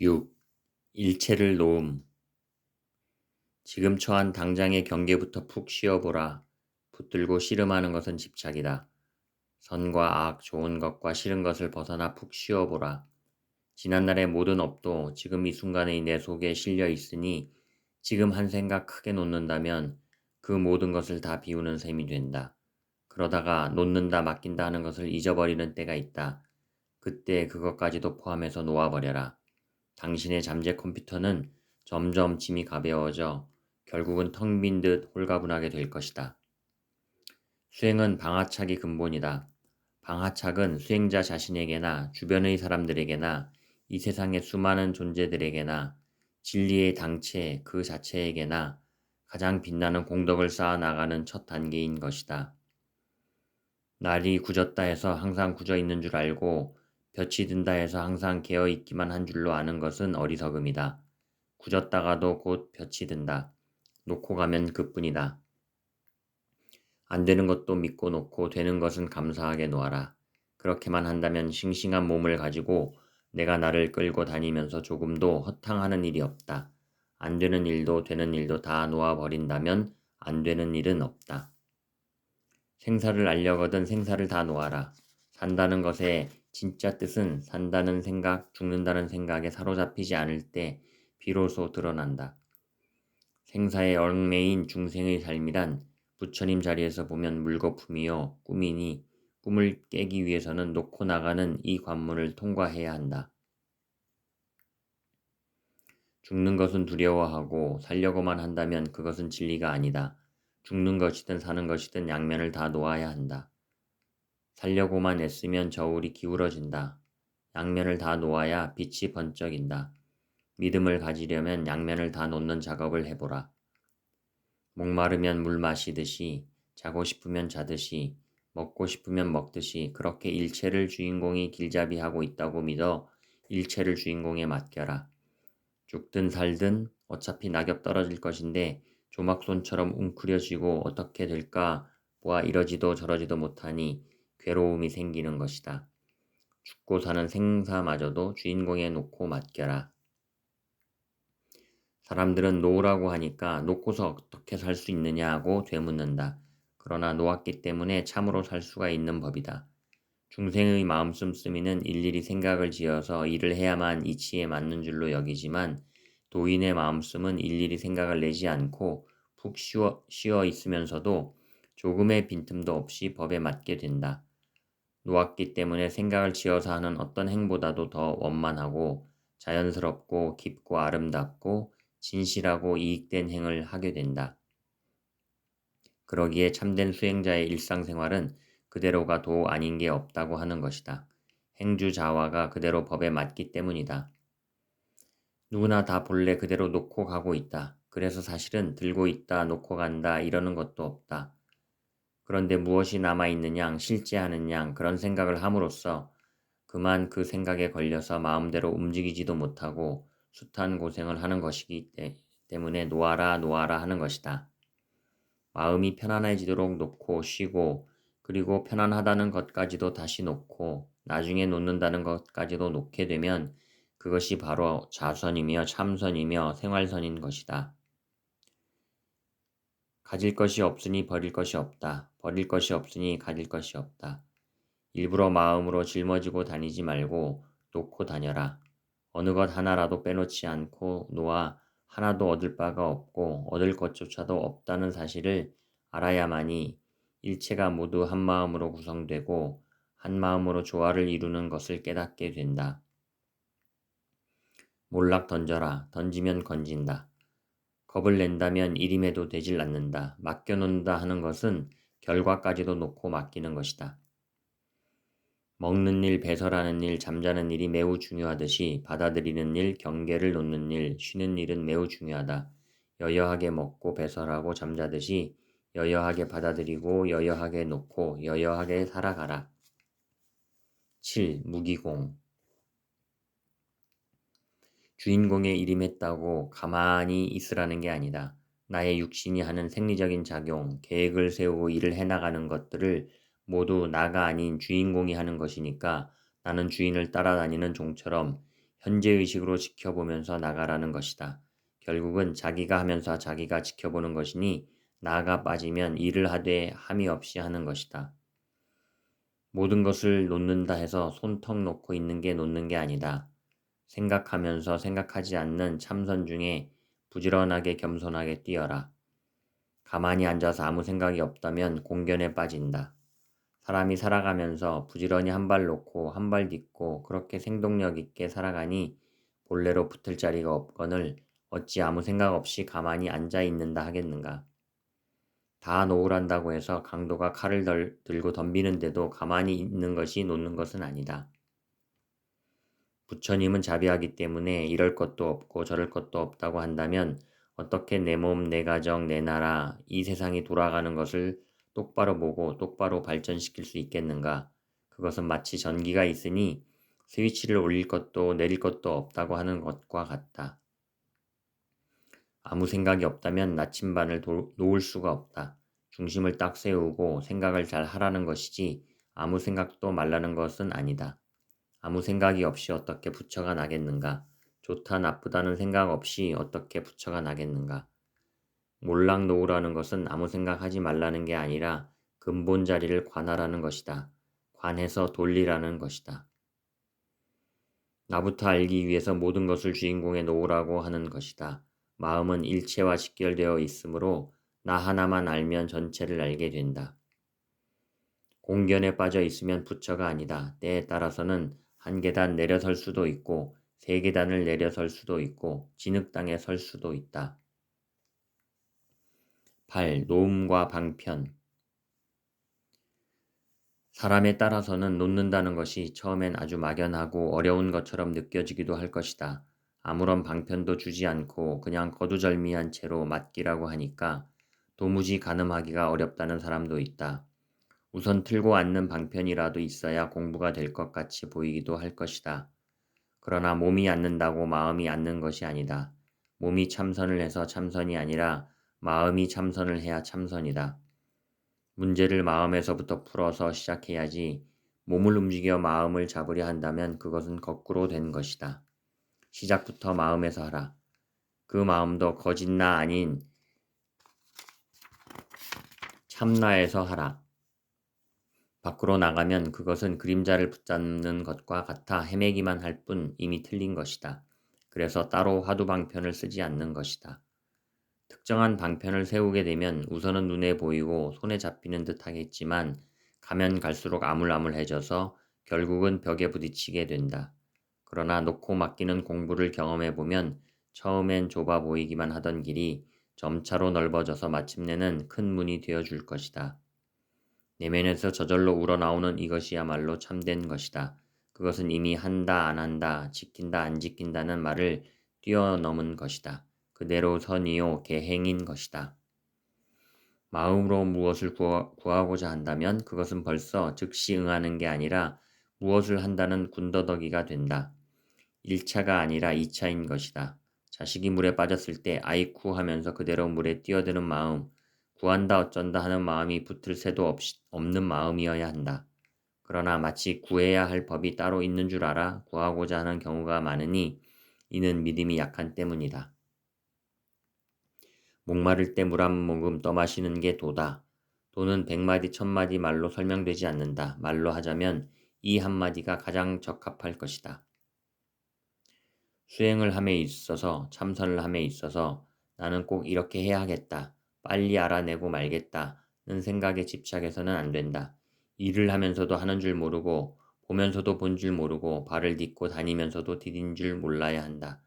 6. 일체를 놓음. 지금 처한 당장의 경계부터 푹 쉬어보라. 붙들고 씨름하는 것은 집착이다. 선과 악, 좋은 것과 싫은 것을 벗어나 푹 쉬어보라. 지난날의 모든 업도 지금 이 순간의 내 속에 실려 있으니 지금 한 생각 크게 놓는다면 그 모든 것을 다 비우는 셈이 된다. 그러다가 놓는다 맡긴다 하는 것을 잊어버리는 때가 있다. 그때 그것까지도 포함해서 놓아버려라. 당신의 잠재 컴퓨터는 점점 짐이 가벼워져 결국은 텅 빈 듯 홀가분하게 될 것이다. 수행은 방아착이 근본이다. 방아착은 수행자 자신에게나 주변의 사람들에게나 이 세상의 수많은 존재들에게나 진리의 당체 그 자체에게나 가장 빛나는 공덕을 쌓아 나가는 첫 단계인 것이다. 날이 굳었다 해서 항상 굳어 있는 줄 알고 볕이 든다 해서 항상 깨어 있기만 한 줄로 아는 것은 어리석음이다. 굳었다가도 곧 볕이 든다. 놓고 가면 그뿐이다. 안 되는 것도 믿고 놓고 되는 것은 감사하게 놓아라. 그렇게만 한다면 싱싱한 몸을 가지고 내가 나를 끌고 다니면서 조금도 허탕하는 일이 없다. 안 되는 일도 되는 일도 다 놓아버린다면 안 되는 일은 없다. 생사를 알려거든 생사를 다 놓아라. 산다는 것의 진짜 뜻은 산다는 생각, 죽는다는 생각에 사로잡히지 않을 때 비로소 드러난다. 생사에 얽매인 중생의 삶이란 부처님 자리에서 보면 물거품이요 꿈이니 꿈을 깨기 위해서는 놓고 나가는 이 관문을 통과해야 한다. 죽는 것은 두려워하고 살려고만 한다면 그것은 진리가 아니다. 죽는 것이든 사는 것이든 양면을 다 놓아야 한다. 살려고만 애쓰면 저울이 기울어진다. 양면을 다 놓아야 빛이 번쩍인다. 믿음을 가지려면 양면을 다 놓는 작업을 해보라. 목마르면 물 마시듯이, 자고 싶으면 자듯이, 먹고 싶으면 먹듯이 그렇게 일체를 주인공이 길잡이하고 있다고 믿어 일체를 주인공에 맡겨라. 죽든 살든 어차피 낙엽 떨어질 것인데 조막손처럼 웅크려지고 어떻게 될까 보아 이러지도 저러지도 못하니 괴로움이 생기는 것이다. 죽고 사는 생사마저도 주인공에 놓고 맡겨라. 사람들은 놓으라고 하니까 놓고서 어떻게 살 수 있느냐 하고 되묻는다. 그러나 놓았기 때문에 참으로 살 수가 있는 법이다. 중생의 마음 씀씀이는 일일이 생각을 지어서 일을 해야만 이치에 맞는 줄로 여기지만 도인의 마음씀은 일일이 생각을 내지 않고 푹 쉬어 있으면서도 조금의 빈틈도 없이 법에 맞게 된다. 놓았기 때문에 생각을 지어서 하는 어떤 행보다도 더 원만하고 자연스럽고 깊고 아름답고 진실하고 이익된 행을 하게 된다. 그러기에 참된 수행자의 일상생활은 그대로가 도 아닌 게 없다고 하는 것이다. 행주자화가 그대로 법에 맞기 때문이다. 누구나 다 본래 그대로 놓고 가고 있다. 그래서 사실은 들고 있다, 놓고 간다 이러는 것도 없다. 그런데 무엇이 남아있는 양, 실제하는 양 그런 생각을 함으로써 그만 그 생각에 걸려서 마음대로 움직이지도 못하고 숱한 고생을 하는 것이기 때문에 놓아라 놓아라 하는 것이다. 마음이 편안해지도록 놓고 쉬고 그리고 편안하다는 것까지도 다시 놓고 나중에 놓는다는 것까지도 놓게 되면 그것이 바로 자선이며 참선이며 생활선인 것이다. 가질 것이 없으니 버릴 것이 없다. 버릴 것이 없으니 가질 것이 없다. 일부러 마음으로 짊어지고 다니지 말고 놓고 다녀라. 어느 것 하나라도 빼놓지 않고 놓아 하나도 얻을 바가 없고 얻을 것조차도 없다는 사실을 알아야만이 일체가 모두 한 마음으로 구성되고 한 마음으로 조화를 이루는 것을 깨닫게 된다. 몰락 던져라. 던지면 건진다. 겁을 낸다면 일임에도 되질 않는다. 맡겨놓는다 하는 것은 결과까지도 놓고 맡기는 것이다. 먹는 일, 배설하는 일, 잠자는 일이 매우 중요하듯이 받아들이는 일, 경계를 놓는 일, 쉬는 일은 매우 중요하다. 여여하게 먹고 배설하고 잠자듯이 여여하게 받아들이고 여여하게 놓고 여여하게 살아가라. 7. 무기공. 주인공의 일임했다고 가만히 있으라는 게 아니다. 나의 육신이 하는 생리적인 작용, 계획을 세우고 일을 해나가는 것들을 모두 나가 아닌 주인공이 하는 것이니까 나는 주인을 따라다니는 종처럼 현재의식으로 지켜보면서 나가라는 것이다. 결국은 자기가 하면서 자기가 지켜보는 것이니 나가 빠지면 일을 하되 함이 없이 하는 것이다. 모든 것을 놓는다 해서 손턱 놓고 있는 게 놓는 게 아니다. 생각하면서 생각하지 않는 참선 중에 부지런하게 겸손하게 뛰어라. 가만히 앉아서 아무 생각이 없다면 공견에 빠진다. 사람이 살아가면서 부지런히 한 발 놓고 한 발 딛고 그렇게 생동력 있게 살아가니 본래로 붙을 자리가 없거늘 어찌 아무 생각 없이 가만히 앉아 있는다 하겠는가. 다 놓으란다고 해서 강도가 칼을 들고 덤비는데도 가만히 있는 것이 놓는 것은 아니다. 부처님은 자비하기 때문에 이럴 것도 없고 저럴 것도 없다고 한다면 어떻게 내 몸, 내 가정, 내 나라, 이 세상이 돌아가는 것을 똑바로 보고 똑바로 발전시킬 수 있겠는가? 그것은 마치 전기가 있으니 스위치를 올릴 것도 내릴 것도 없다고 하는 것과 같다. 아무 생각이 없다면 나침반을 놓을 수가 없다. 중심을 딱 세우고 생각을 잘 하라는 것이지 아무 생각도 말라는 것은 아니다. 아무 생각이 없이 어떻게 부처가 나겠는가? 좋다 나쁘다는 생각 없이 어떻게 부처가 나겠는가? 몰락 놓으라는 것은 아무 생각하지 말라는 게 아니라 근본 자리를 관하라는 것이다. 관해서 돌리라는 것이다. 나부터 알기 위해서 모든 것을 주인공에 놓으라고 하는 것이다. 마음은 일체와 직결되어 있으므로 나 하나만 알면 전체를 알게 된다. 공견에 빠져 있으면 부처가 아니다. 때에 따라서는 한 계단 내려설 수도 있고 세 계단을 내려설 수도 있고 진흙땅에 설 수도 있다. 8. 노음과 방편. 사람에 따라서는 놓는다는 것이 처음엔 아주 막연하고 어려운 것처럼 느껴지기도 할 것이다. 아무런 방편도 주지 않고 그냥 거두절미한 채로 맡기라고 하니까 도무지 가늠하기가 어렵다는 사람도 있다. 우선 틀고 앉는 방편이라도 있어야 공부가 될 것 같이 보이기도 할 것이다. 그러나 몸이 앉는다고 마음이 앉는 것이 아니다. 몸이 참선을 해서 참선이 아니라 마음이 참선을 해야 참선이다. 문제를 마음에서부터 풀어서 시작해야지 몸을 움직여 마음을 잡으려 한다면 그것은 거꾸로 된 것이다. 시작부터 마음에서 하라. 그 마음도 거짓나 아닌 참나에서 하라. 밖으로 나가면 그것은 그림자를 붙잡는 것과 같아 헤매기만 할 뿐 이미 틀린 것이다. 그래서 따로 화두방편을 쓰지 않는 것이다. 특정한 방편을 세우게 되면 우선은 눈에 보이고 손에 잡히는 듯 하겠지만 가면 갈수록 아물아물해져서 결국은 벽에 부딪히게 된다. 그러나 놓고 맡기는 공부를 경험해보면 처음엔 좁아 보이기만 하던 길이 점차로 넓어져서 마침내는 큰 문이 되어줄 것이다. 내면에서 저절로 우러나오는 이것이야말로 참된 것이다. 그것은 이미 한다 안 한다 지킨다 안 지킨다는 말을 뛰어넘은 것이다. 그대로 선이요 계행인 것이다. 마음으로 무엇을 구하고자 한다면 그것은 벌써 즉시 응하는 게 아니라 무엇을 한다는 군더더기가 된다. 1차가 아니라 2차인 것이다. 자식이 물에 빠졌을 때 아이쿠 하면서 그대로 물에 뛰어드는 마음, 구한다 어쩐다 하는 마음이 붙을 새도 없는 마음이어야 한다. 그러나 마치 구해야 할 법이 따로 있는 줄 알아 구하고자 하는 경우가 많으니 이는 믿음이 약한 때문이다. 목마를 때 물 한 모금 떠마시는 게 도다. 도는 100마디 1000마디 말로 설명되지 않는다. 말로 하자면 이 한마디가 가장 적합할 것이다. 수행을 함에 있어서 참선을 함에 있어서 나는 꼭 이렇게 해야 하겠다. 빨리 알아내고 말겠다는 생각에 집착해서는 안 된다. 일을 하면서도 하는 줄 모르고 보면서도 본 줄 모르고 발을 딛고 다니면서도 디딘 줄 몰라야 한다.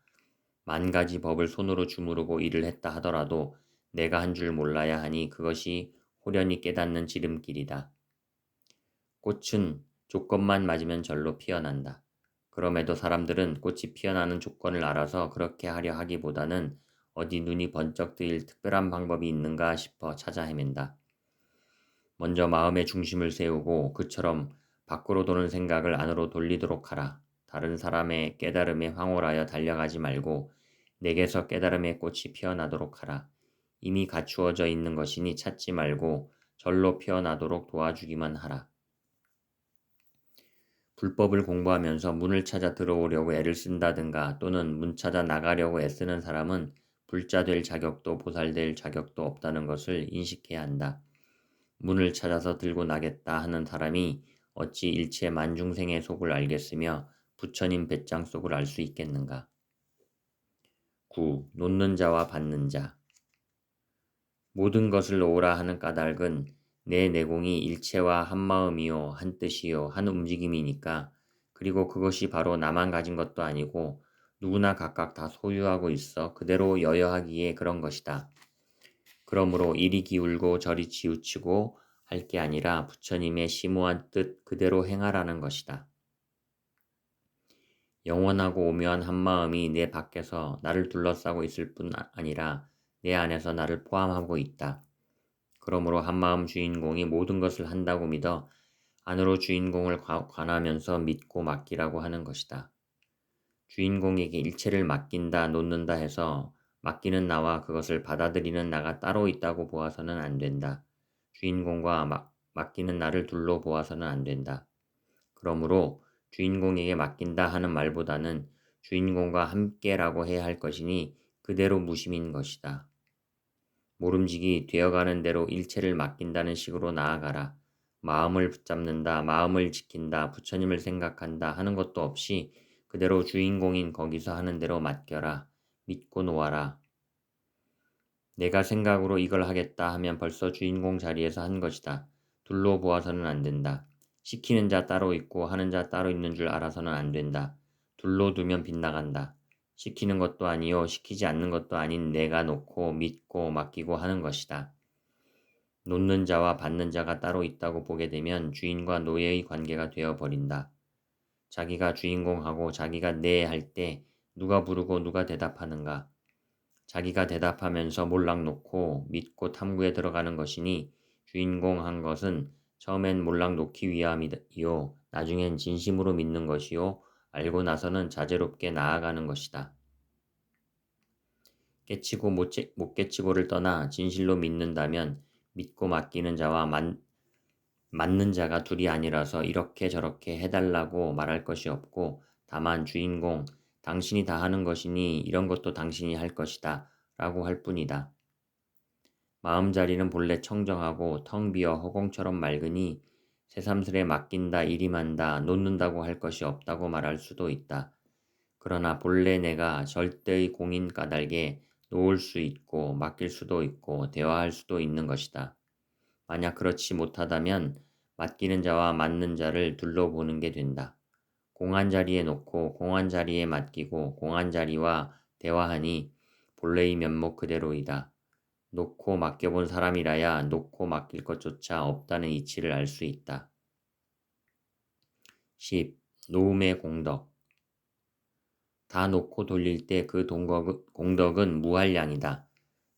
만 가지 법을 손으로 주무르고 일을 했다 하더라도 내가 한 줄 몰라야 하니 그것이 호련히 깨닫는 지름길이다. 꽃은 조건만 맞으면 절로 피어난다. 그럼에도 사람들은 꽃이 피어나는 조건을 알아서 그렇게 하려 하기보다는 어디 눈이 번쩍 뜨일 특별한 방법이 있는가 싶어 찾아 헤맨다. 먼저 마음의 중심을 세우고 그처럼 밖으로 도는 생각을 안으로 돌리도록 하라. 다른 사람의 깨달음에 황홀하여 달려가지 말고 내게서 깨달음의 꽃이 피어나도록 하라. 이미 갖추어져 있는 것이니 찾지 말고 절로 피어나도록 도와주기만 하라. 불법을 공부하면서 문을 찾아 들어오려고 애를 쓴다든가 또는 문 찾아 나가려고 애쓰는 사람은 불자 될 자격도 보살될 자격도 없다는 것을 인식해야 한다. 문을 찾아서 들고 나겠다 하는 사람이 어찌 일체 만중생의 속을 알겠으며 부처님 배짱 속을 알 수 있겠는가. 9. 놓는 자와 받는 자. 모든 것을 놓으라 하는 까닭은 내 내공이 일체와 한마음이요 한뜻이요 한 움직임이니까, 그리고 그것이 바로 나만 가진 것도 아니고 누구나 각각 다 소유하고 있어 그대로 여여하기에 그런 것이다. 그러므로 이리 기울고 저리 치우치고 할 게 아니라 부처님의 심오한 뜻 그대로 행하라는 것이다. 영원하고 오묘한 한마음이 내 밖에서 나를 둘러싸고 있을 뿐 아니라 내 안에서 나를 포함하고 있다. 그러므로 한마음 주인공이 모든 것을 한다고 믿어 안으로 주인공을 관하면서 믿고 맡기라고 하는 것이다. 주인공에게 일체를 맡긴다 놓는다 해서 맡기는 나와 그것을 받아들이는 나가 따로 있다고 보아서는 안 된다. 주인공과 맡기는 나를 둘로 보아서는 안 된다. 그러므로 주인공에게 맡긴다 하는 말보다는 주인공과 함께라고 해야 할 것이니 그대로 무심인 것이다. 모름지기 되어가는 대로 일체를 맡긴다는 식으로 나아가라. 마음을 붙잡는다, 마음을 지킨다, 부처님을 생각한다 하는 것도 없이 그대로 주인공인 거기서 하는 대로 맡겨라. 믿고 놓아라. 내가 생각으로 이걸 하겠다 하면 벌써 주인공 자리에서 한 것이다. 둘로 보아서는 안 된다. 시키는 자 따로 있고 하는 자 따로 있는 줄 알아서는 안 된다. 둘로 두면 빗나간다. 시키는 것도 아니요 시키지 않는 것도 아닌 내가 놓고 믿고 맡기고 하는 것이다. 놓는 자와 받는 자가 따로 있다고 보게 되면 주인과 노예의 관계가 되어버린다. 자기가 주인공하고 자기가 내 할 때 누가 부르고 누가 대답하는가. 자기가 대답하면서 몰락 놓고 믿고 탐구에 들어가는 것이니 주인공 한 것은 처음엔 몰락 놓기 위함이요 나중엔 진심으로 믿는 것이요 알고 나서는 자제롭게 나아가는 것이다. 깨치고 못 깨치고를 떠나 진실로 믿는다면 믿고 맡기는 자와 맞는 자가 둘이 아니라서 이렇게 저렇게 해달라고 말할 것이 없고 다만 주인공 당신이 다 하는 것이니 이런 것도 당신이 할 것이다 라고 할 뿐이다. 마음자리는 본래 청정하고 텅 비어 허공처럼 맑으니 새삼스레 맡긴다 일임한다 놓는다고 할 것이 없다고 말할 수도 있다. 그러나 본래 내가 절대의 공인 까닭에 놓을 수 있고 맡길 수도 있고 대화할 수도 있는 것이다. 만약 그렇지 못하다면 맡기는 자와 맡는 자를 둘러보는 게 된다. 공한 자리에 놓고 공한 자리에 맡기고 공한 자리와 대화하니 본래의 면목 그대로이다. 놓고 맡겨본 사람이라야 놓고 맡길 것조차 없다는 이치를 알 수 있다. 10. 놓음의 공덕. 다 놓고 돌릴 때 그 공덕은 무한량이다.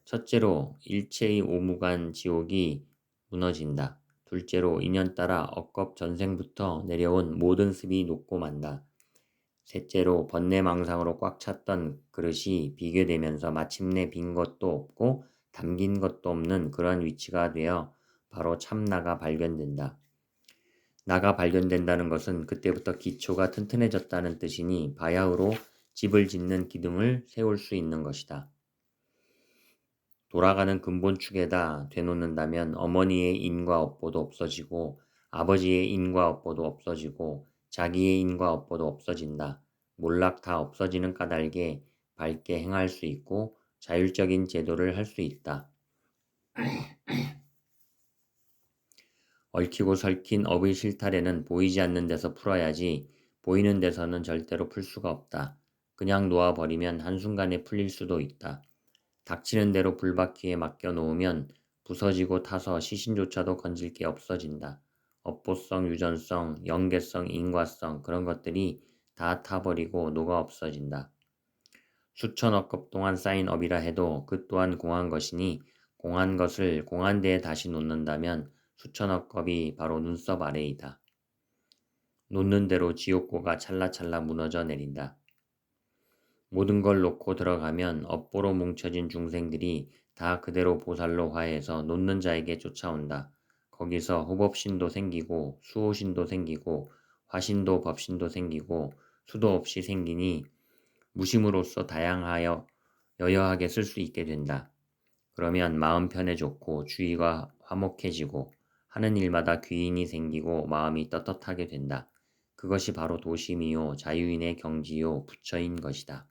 첫째로 일체의 오무간 지옥이 무너진다. 둘째로 인연 따라 억겁 전생부터 내려온 모든 습이 녹고 만다. 셋째로 번뇌망상으로 꽉 찼던 그릇이 비교되면서 마침내 빈 것도 없고 담긴 것도 없는 그러한 위치가 되어 바로 참나가 발견된다. 나가 발견된다는 것은 그때부터 기초가 튼튼해졌다는 뜻이니 바야흐로 집을 짓는 기둥을 세울 수 있는 것이다. 돌아가는 근본축에다 되놓는다면 어머니의 인과 업보도 없어지고 아버지의 인과 업보도 없어지고 자기의 인과 업보도 없어진다. 몰락 다 없어지는 까닭에 밝게 행할 수 있고 자율적인 제도를 할 수 있다. 얽히고 설킨 업의 실타래는 보이지 않는 데서 풀어야지 보이는 데서는 절대로 풀 수가 없다. 그냥 놓아버리면 한순간에 풀릴 수도 있다. 닥치는 대로 불바퀴에 맡겨 놓으면 부서지고 타서 시신조차도 건질 게 없어진다. 업보성, 유전성, 연계성, 인과성 그런 것들이 다 타버리고 녹아 없어진다. 수천억 급 동안 쌓인 업이라 해도 그 또한 공한 것이니 공한 것을 공한 데에 다시 놓는다면 수천억 겁이 바로 눈썹 아래이다. 놓는 대로 지옥고가 찰나찰나 무너져 내린다. 모든 걸 놓고 들어가면 업보로 뭉쳐진 중생들이 다 그대로 보살로 화해해서 놓는 자에게 쫓아온다. 거기서 호법신도 생기고 수호신도 생기고 화신도 법신도 생기고 수도 없이 생기니 무심으로써 다양하여 여여하게 쓸 수 있게 된다. 그러면 마음 편해졌고 주의가 화목해지고 하는 일마다 귀인이 생기고 마음이 떳떳하게 된다. 그것이 바로 도심이요 자유인의 경지요 부처인 것이다.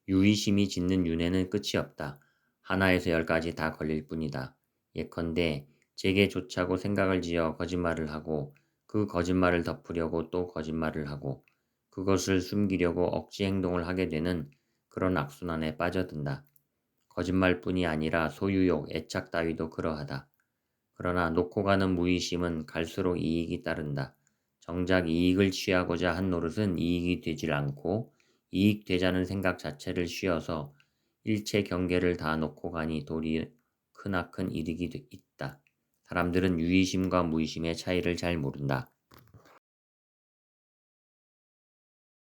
유의심이 짓는 윤회는 끝이 없다. 하나에서 10가지 다 걸릴 뿐이다. 예컨대 제게 좋자고 생각을 지어 거짓말을 하고 그 거짓말을 덮으려고 또 거짓말을 하고 그것을 숨기려고 억지 행동을 하게 되는 그런 악순환에 빠져든다. 거짓말뿐이 아니라 소유욕, 애착 따위도 그러하다. 그러나 놓고 가는 무의심은 갈수록 이익이 따른다. 정작 이익을 취하고자 한 노릇은 이익이 되질 않고 이익되자는 생각 자체를 쉬어서 일체 경계를 다 놓고 가니 도리 크나큰 이득이 있다. 사람들은 유의심과 무의심의 차이를 잘 모른다.